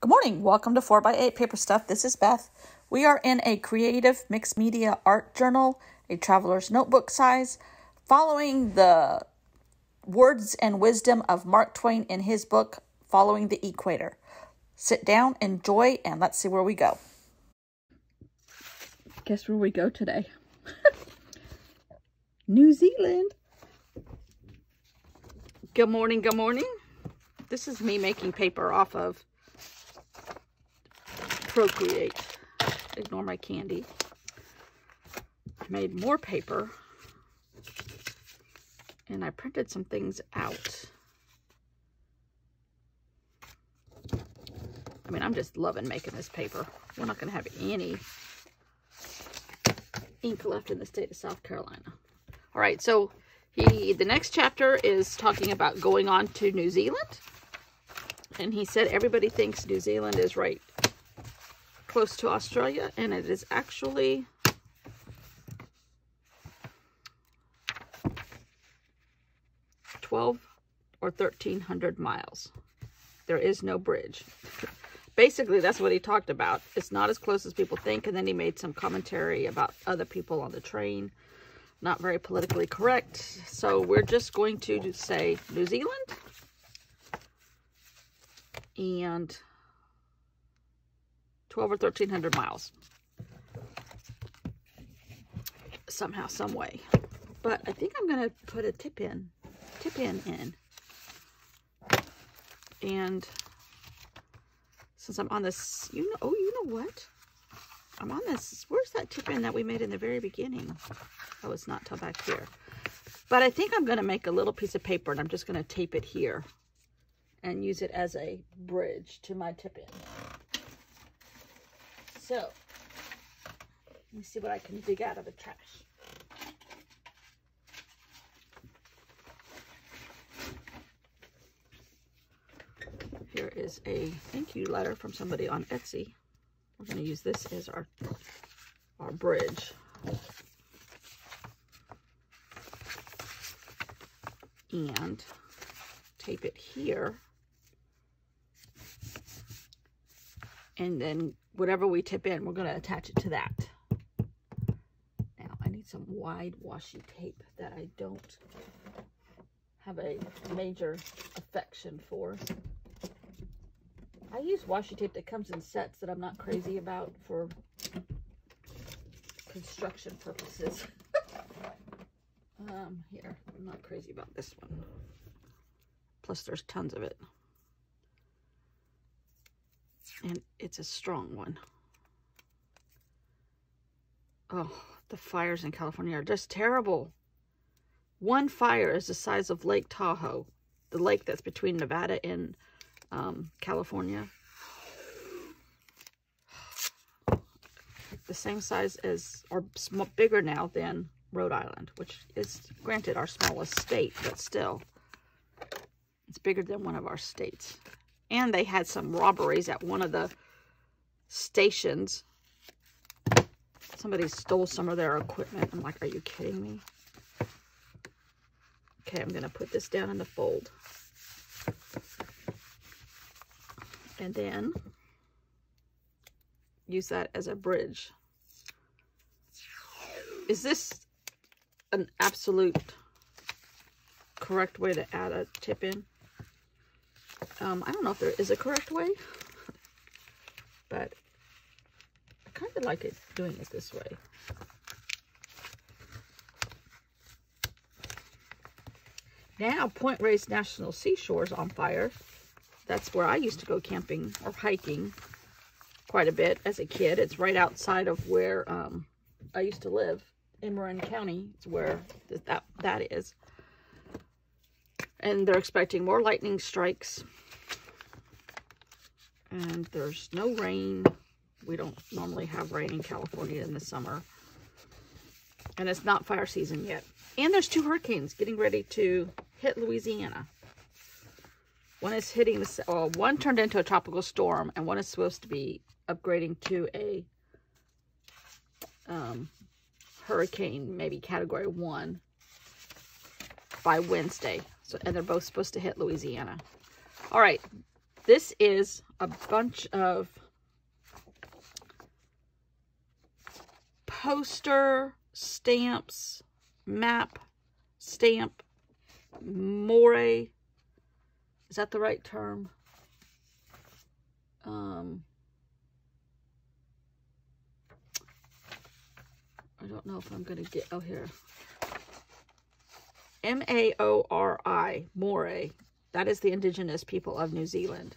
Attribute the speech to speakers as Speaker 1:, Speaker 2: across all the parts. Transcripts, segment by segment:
Speaker 1: Good morning. Welcome to 4x8 Paper Stuff. This is Beth. We are in a creative mixed media art journal, a traveler's notebook size, following the words and wisdom of Mark Twain in his book, Following the Equator. Sit down, enjoy, and let's see where we go. Guess where we go today? New Zealand. Good morning, good morning. This is me making paper off of Procreate. Ignore my candy. I made more paper and I printed some things out. I mean, I'm just loving making this paper. We're not going to have any ink left in the state of South Carolina. All right, so the next chapter is talking about going on to New Zealand. And he said everybody thinks New Zealand is right close to Australia, and it is actually 12 or 1,300 miles. There is no bridge. Basically, that's what he talked about. It's not as close as people think, and then he made some commentary about other people on the train. Not very politically correct. So we're just going to say New Zealand and 12 or 1,300 miles. Somehow, some way. But I think I'm going to put a tip in. And since I'm on this, you know what? I'm on this. Where's that tip in that we made in the very beginning? Oh, it's not till back here. But I think I'm going to make a little piece of paper and I'm just going to tape it here and use it as a bridge to my tip in. So, let me see what I can dig out of the trash. Here is a thank you letter from somebody on Etsy. We're going to use this as our bridge. And tape it here. And then whatever we tip in, we're going to attach it to that. Now, I need some wide washi tape that I don't have a major affection for. I use washi tape that comes in sets that I'm not crazy about for construction purposes. Here, I'm not crazy about this one. Plus, there's tons of it. And it's a strong one. Oh, the fires in California are just terrible. One fire is the size of Lake Tahoe, the lake that's between Nevada and California. The same size as, or bigger now than Rhode Island, which is, granted, our smallest state, but still, it's bigger than one of our states. And they had some robberies at one of the stations. Somebody stole some of their equipment. I'm like, are you kidding me? Okay, I'm going to put this down in the fold. And then use that as a bridge. Is this an absolute correct way to add a tip in? I don't know if there is a correct way, but I kind of like it doing it this way. Now, Point Reyes National Seashore is on fire. That's where I used to go camping or hiking quite a bit as a kid. It's right outside of where I used to live in Marin County. It's where that is. And they're expecting more lightning strikes. And there's no rain. We don't normally have rain in California in the summer. And it's not fire season yet. And there's 2 hurricanes getting ready to hit Louisiana. One is hitting, one turned into a tropical storm, and one is supposed to be upgrading to a hurricane, maybe category 1 by Wednesday. So, and they're both supposed to hit Louisiana. All right, this is a bunch of poster stamps, map stamp, moire. Is that the right term? I don't know if I'm going to get, oh, here. M-A-O-R-I, moire. That is the indigenous people of New Zealand.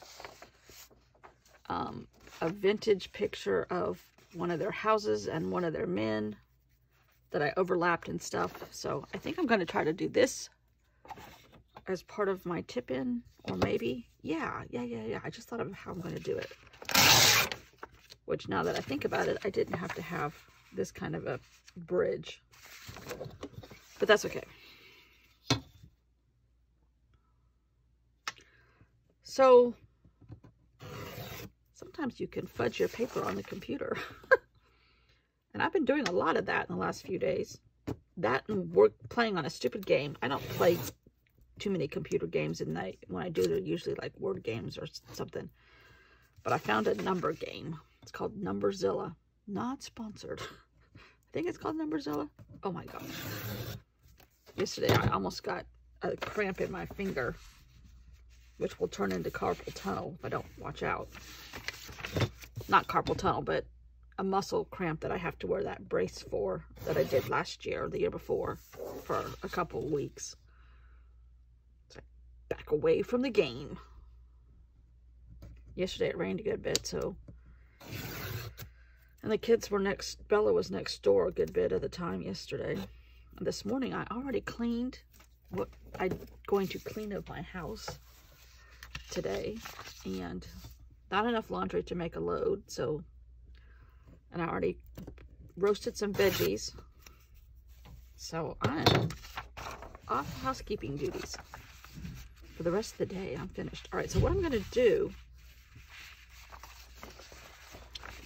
Speaker 1: A vintage picture of one of their houses and one of their men that I overlapped and stuff. So I think I'm going to try to do this as part of my tip-in, or maybe, yeah. I just thought of how I'm going to do it. Which, now that I think about it, I didn't have to have this kind of a bridge. But that's okay. So, sometimes you can fudge your paper on the computer. And I've been doing a lot of that in the last few days. That and playing on a stupid game. I don't play too many computer games at night. When I do, they're usually like word games or something. But I found a number game. It's called Numberzilla. Not sponsored. I think it's called Numberzilla. Oh my gosh. Yesterday I almost got a cramp in my finger, which will turn into carpal tunnel if I don't watch out. Not carpal tunnel, but a muscle cramp that I have to wear that brace for, that I did last year or the year before for a couple of weeks. So back away from the game. Yesterday it rained a good bit, so, and the kids were Bella was next door a good bit of the time yesterday. And this morning I already cleaned what I'm going to clean of my house today, and not enough laundry to make a load, so, and I already roasted some veggies, so I'm off housekeeping duties for the rest of the day. I'm finished. All right, so what I'm going to do,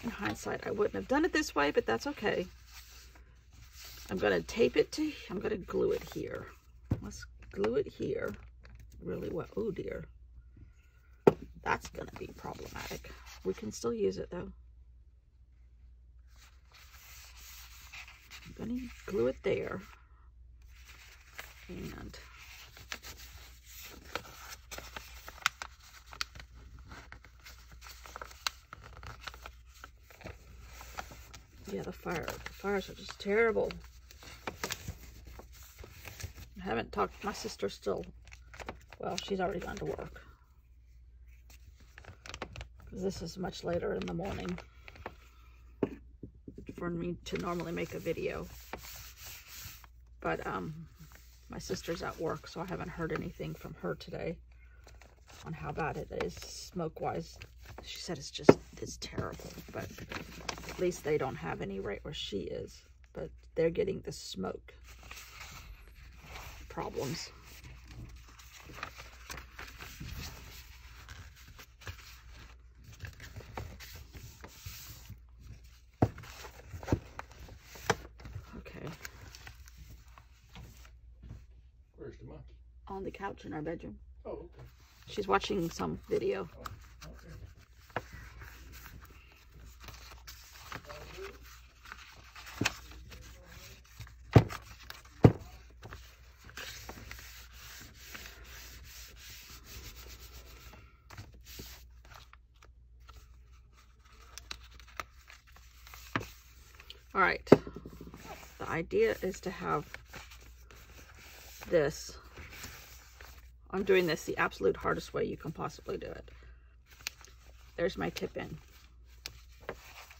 Speaker 1: in hindsight, I wouldn't have done it this way, but that's okay. I'm going to tape it to, I'm going to glue it here. Let's glue it here really well. Oh dear. That's going to be problematic. We can still use it though. I'm going to glue it there. And yeah, the fires are just terrible. I haven't talked, my sister's still, well, she's already gone to work. This is much later in the morning for me to normally make a video. But my sister's at work, so I haven't heard anything from her today on how bad it is smoke-wise. She said it's terrible, but at least they don't have any right where she is. But they're getting the smoke problems. Okay.
Speaker 2: Where's the monkey?
Speaker 1: On the couch in our bedroom.
Speaker 2: Oh, okay.
Speaker 1: She's watching some video.
Speaker 2: Oh, okay.
Speaker 1: All right. The idea is to have this. I'm doing this the absolute hardest way you can possibly do it. There's my tip in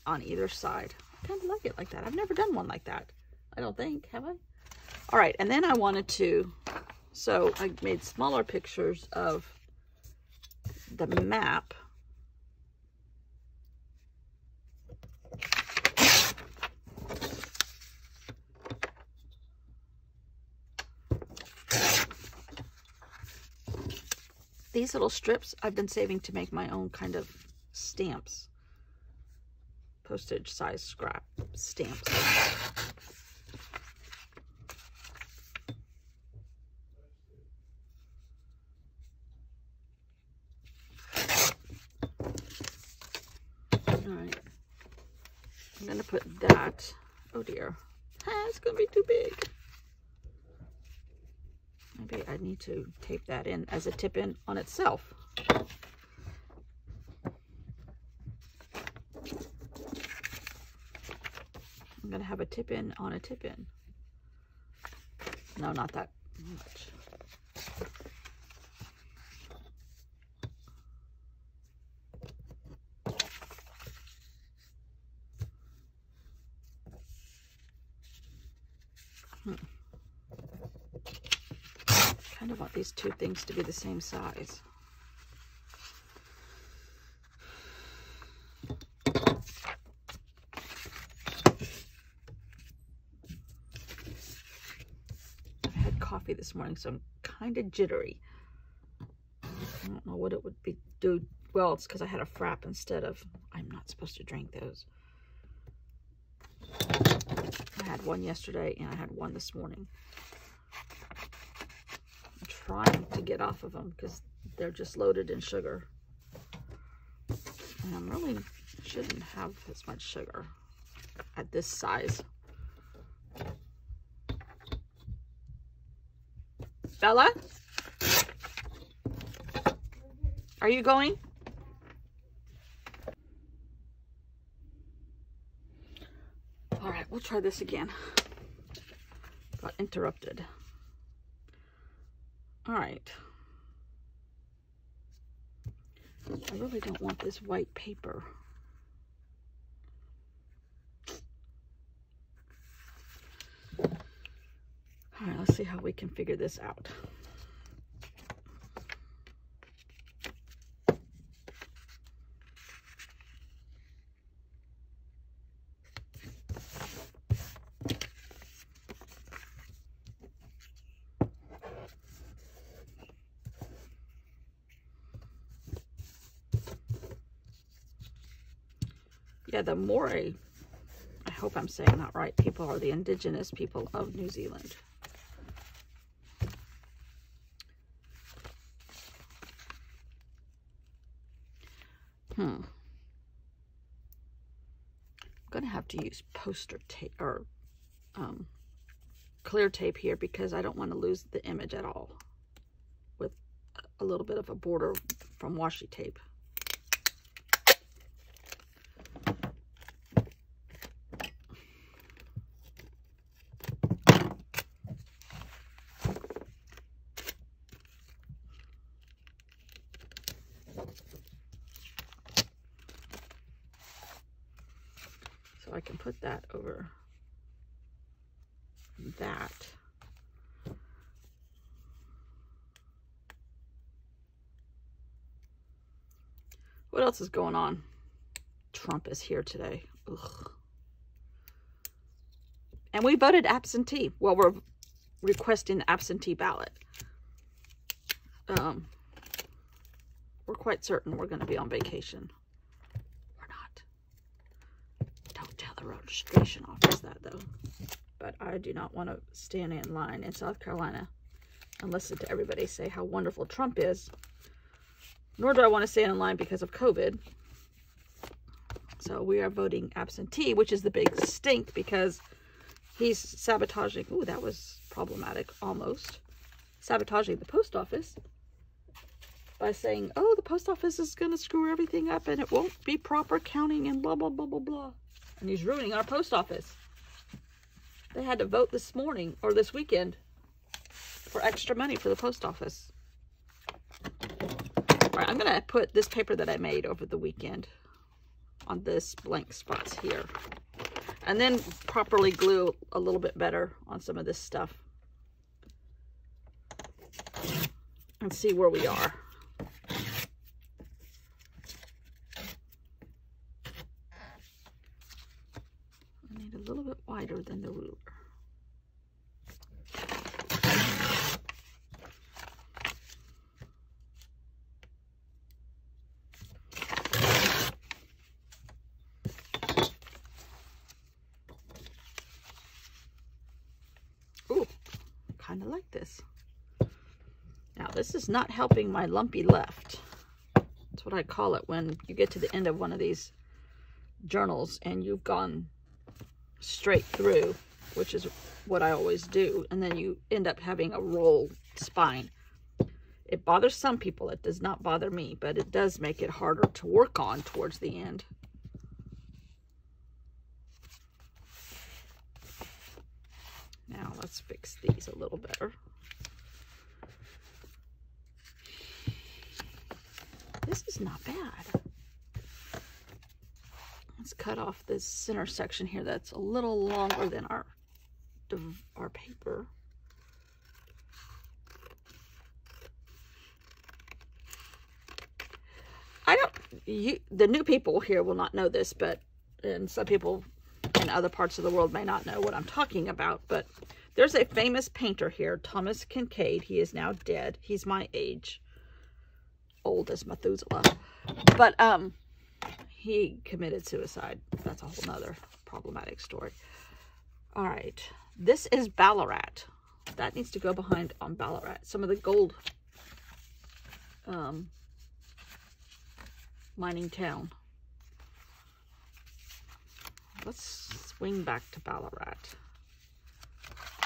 Speaker 1: on either side. I kind of like it like that. I've never done one like that. I don't think, have I? All right, and then I wanted to, so I made smaller pictures of the map. These little strips I've been saving to make my own kind of stamps. Postage size scrap stamps. I'm going to put that. Oh dear. It's going to be too big. Maybe I need to tape that in as a tip-in on itself. I'm going to have a tip-in on a tip-in. No, not that much. Kind of want these two things to be the same size. I've had coffee this morning, so I'm kind of jittery. I don't know what it would be do. Well, it's because I had a frap instead of, I'm not supposed to drink those. I had one yesterday and I had one this morning. I'm trying to get off of them because they're just loaded in sugar. And I really shouldn't have as much sugar at this size. Bella? Are you going? All right, we'll try this again. Got interrupted. All right. I really don't want this white paper. All right, let's see how we can figure this out. Yeah, the Moray, I hope I'm saying that right, people are the indigenous people of New Zealand. I'm going to have to use poster tape or clear tape here because I don't want to lose the image at all with a little bit of a border from washi tape. So I can put that over that. What else is going on? Trump is here today. Ugh. And we voted absentee. Well, we're requesting absentee ballot. We're quite certain we're going to be on vacation. We're not. Don't tell the registration office that, though. But I do not want to stand in line in South Carolina and listen to everybody say how wonderful Trump is. Nor do I want to stand in line because of COVID. So we are voting absentee, which is the big stink because he's sabotaging. Ooh, that was problematic, almost. Sabotaging the post office by saying, oh, the post office is going to screw everything up and it won't be proper counting and blah, blah, blah, blah, blah. And he's ruining our post office. They had to vote this morning or this weekend for extra money for the post office. All right, I'm going to put this paper that I made over the weekend on this blank spots here. And then properly glue a little bit better on some of this stuff. And see where we are. I need a little bit wider than the ruler. Ooh, kind of like this. Now, this is not helping my lumpy left. That's what I call it when you get to the end of one of these journals and you've gone straight through, which is what I always do, and then you end up having a roll spine. It bothers some people. It does not bother me, but it does make it harder to work on towards the end. Now let's fix these a little better. This is not bad. Let's cut off this center section here that's a little longer than our paper. The new people here will not know this, and some people in other parts of the world may not know what I'm talking about, but there's a famous painter here, Thomas Kincaid. He is now dead. He's my age, old as Methuselah, but he committed suicide. That's a whole nother problematic story. All right, this is Ballarat. That needs to go behind on Ballarat. Some of the gold mining town. Let's swing back to Ballarat.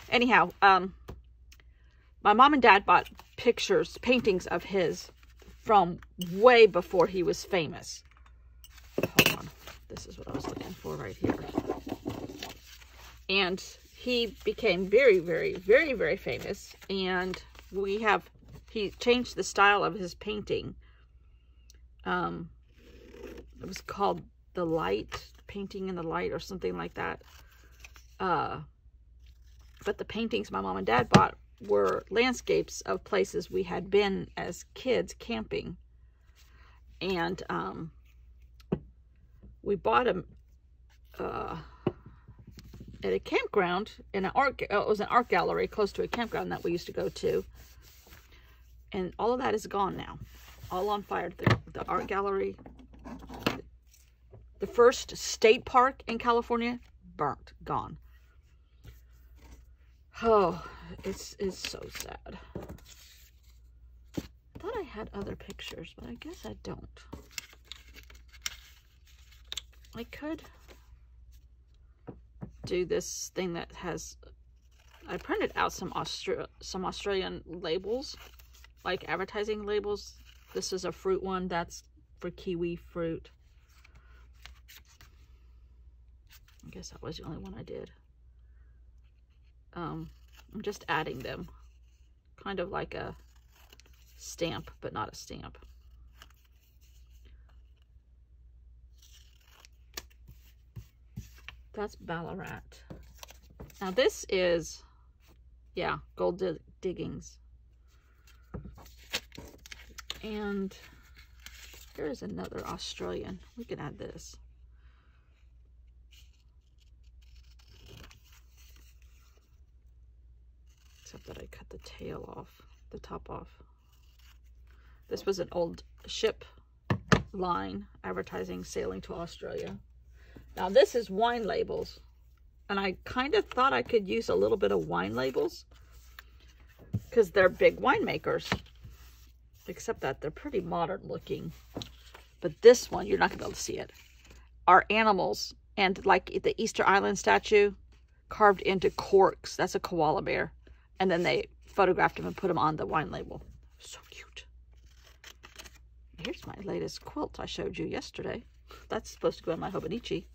Speaker 1: Anyhow, my mom and dad bought paintings of his from way before he was famous. Hold on. This is what I was looking for right here. And he became very, very, very, very famous. And he changed the style of his painting. It was called The Light, Painting in the Light or something like that. But the paintings my mom and dad bought were landscapes of places we had been as kids camping. And we bought them at a campground in an it was an art gallery close to a campground that we used to go to. And all of that is gone now. All on fire. The art gallery, the first state park in California, burnt, gone. Oh, it's so sad. I thought I had other pictures, but I guess I don't. I could do this thing that has, I printed out some Australian labels, like advertising labels. This is a fruit one. That's for kiwi fruit. I guess that was the only one I did. I'm just adding them. Kind of like a stamp, but not a stamp. That's Ballarat. Now this is, yeah, gold diggings. And here is another Australian. We can add this. Except that I cut the tail off, the top off. This was an old ship line advertising sailing to Australia. Now this is wine labels. And I kind of thought I could use a little bit of wine labels because they're big winemakers. Except that they're pretty modern looking. But this one, you're not going to be able to see it, are animals. And like the Easter Island statue, carved into corks. That's a koala bear. And then they photographed him and put him on the wine label. So cute. Here's my latest quilt I showed you yesterday. That's supposed to go in my Hobonichi.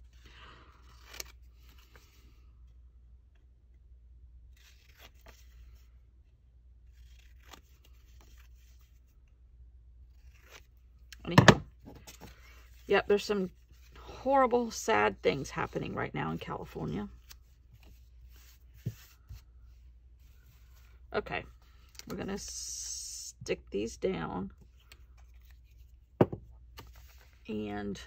Speaker 1: Anyhow, yep, there's some horrible, sad things happening right now in California. Okay, we're gonna stick these down and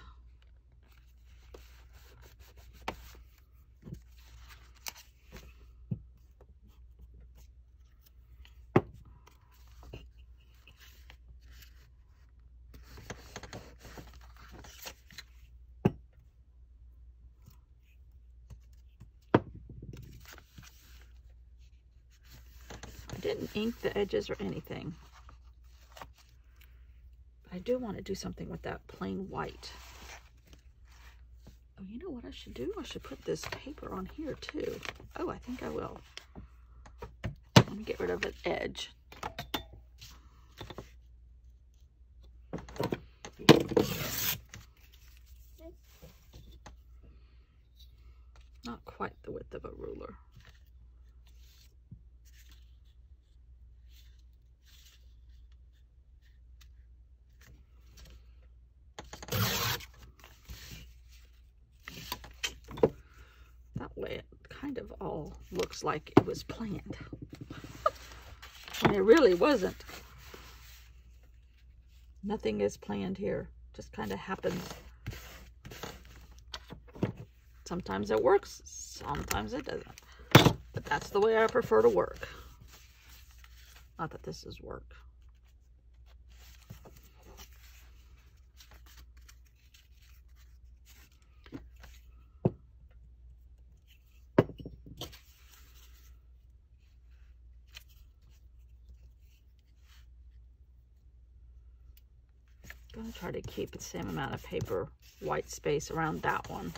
Speaker 1: didn't ink the edges or anything. I do want to do something with that plain white. Oh, you know what I should do? I should put this paper on here too. Oh, I think I will. Let me get rid of an edge. Not quite the width of a ruler. That way it kind of all looks like it was planned. And it really wasn't. Nothing is planned here. Just kind of happens. Sometimes it works, sometimes it doesn't. But that's the way I prefer to work. Not that this is work. I'm going to try to keep the same amount of paper white space around that one.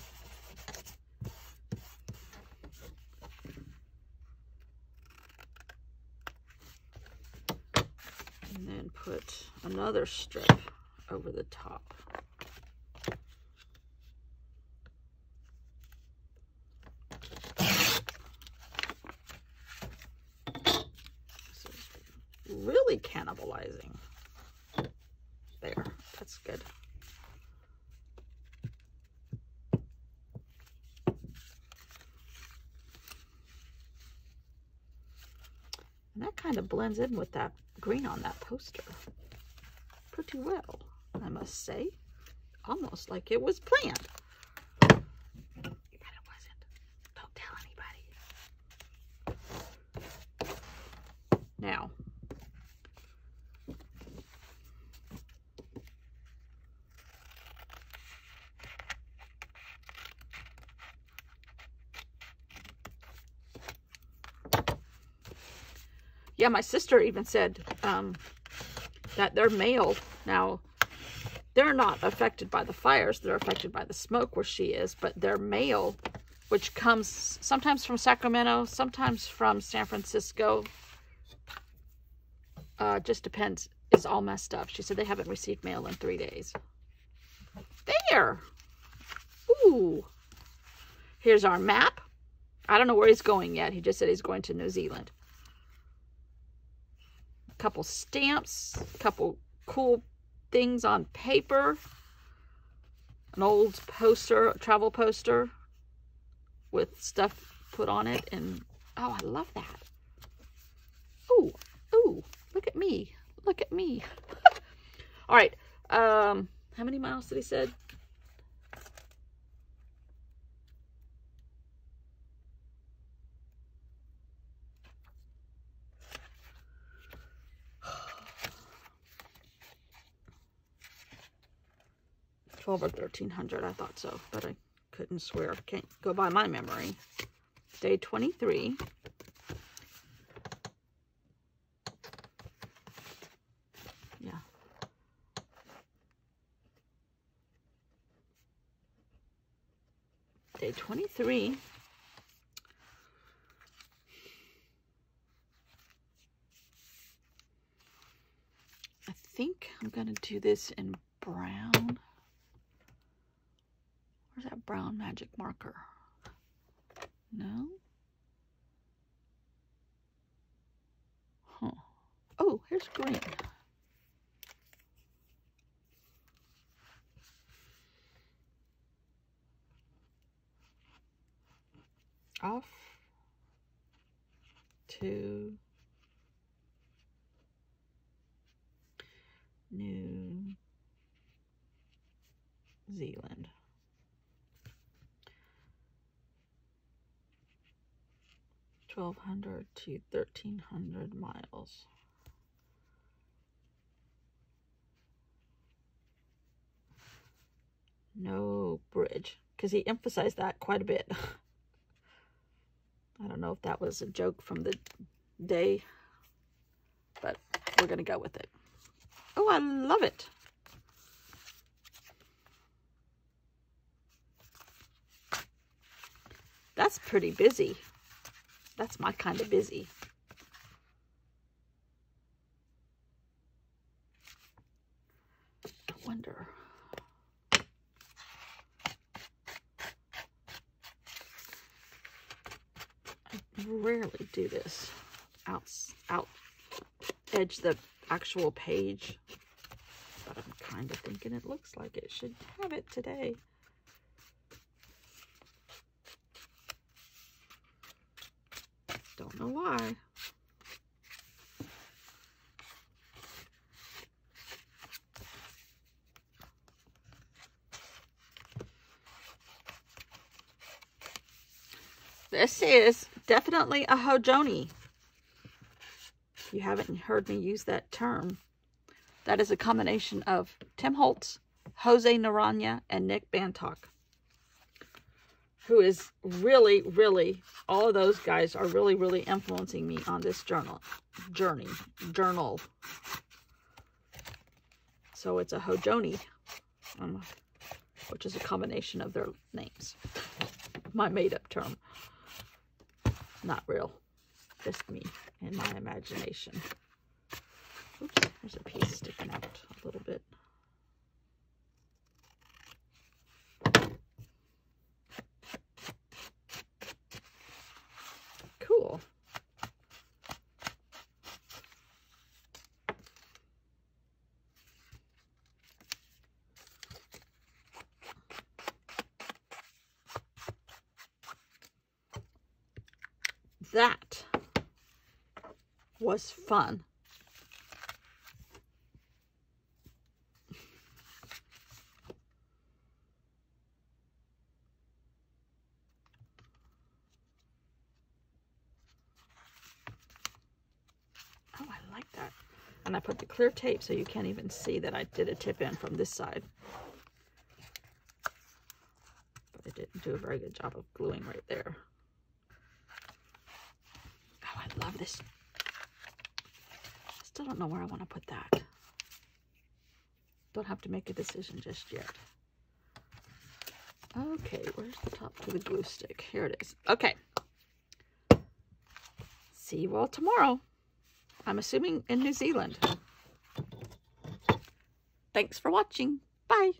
Speaker 1: And then put another strip over the top. This is really cannibalizing. There, that's good. And that kind of blends in with that green on that poster pretty well, I must say. Almost like it was planned. But it wasn't. Don't tell anybody. Now, yeah, my sister even said that they're mailed. Now, they're not affected by the fires. They're affected by the smoke where she is. But their mail, which comes sometimes from Sacramento, sometimes from San Francisco, just depends, is all messed up. She said they haven't received mail in 3 days. There! Ooh! Here's our map. I don't know where he's going yet. He just said he's going to New Zealand. Couple stamps, couple cool things on paper, an old poster, a travel poster with stuff put on it, and oh, I love that. Ooh, ooh, look at me, look at me. All right, how many miles did he said? Or 1,300, I thought so, but I couldn't swear. Can't go by my memory. Day 23. Yeah. Day 23. I think I'm going to do this in brown. Where's that brown magic marker? No? Huh. Oh, here's green. Off to New Zealand. 1,200 to 1,300 miles. No bridge, because he emphasized that quite a bit. I don't know if that was a joke from the day, but we're going to go with it. Oh, I love it. That's pretty busy. That's my kind of busy. I wonder. I rarely do this. Out edge the actual page. But I'm kind of thinking it looks like it should have it today. Don't know why. This is definitely a hojoni. You haven't heard me use that term. That is a combination of Tim Holtz, Jose Naranja, and Nick Bantock, who is really, really, all of those guys are really, really influencing me on this journal. So it's a hojoni, which is a combination of their names. My made-up term. Not real. Just me and my imagination. Oops, there's a piece sticking out a little bit. Cool. That was fun. Oh, I like that. And I put the clear tape so you can't even see that I did a tip in from this side. But I didn't do a very good job of gluing right there. Oh, I love this. I still don't know where I want to put that. Don't have to make a decision just yet. Okay, where's the top to the glue stick? Here it is. Okay. See you all tomorrow. I'm assuming in New Zealand. Thanks for watching. Bye.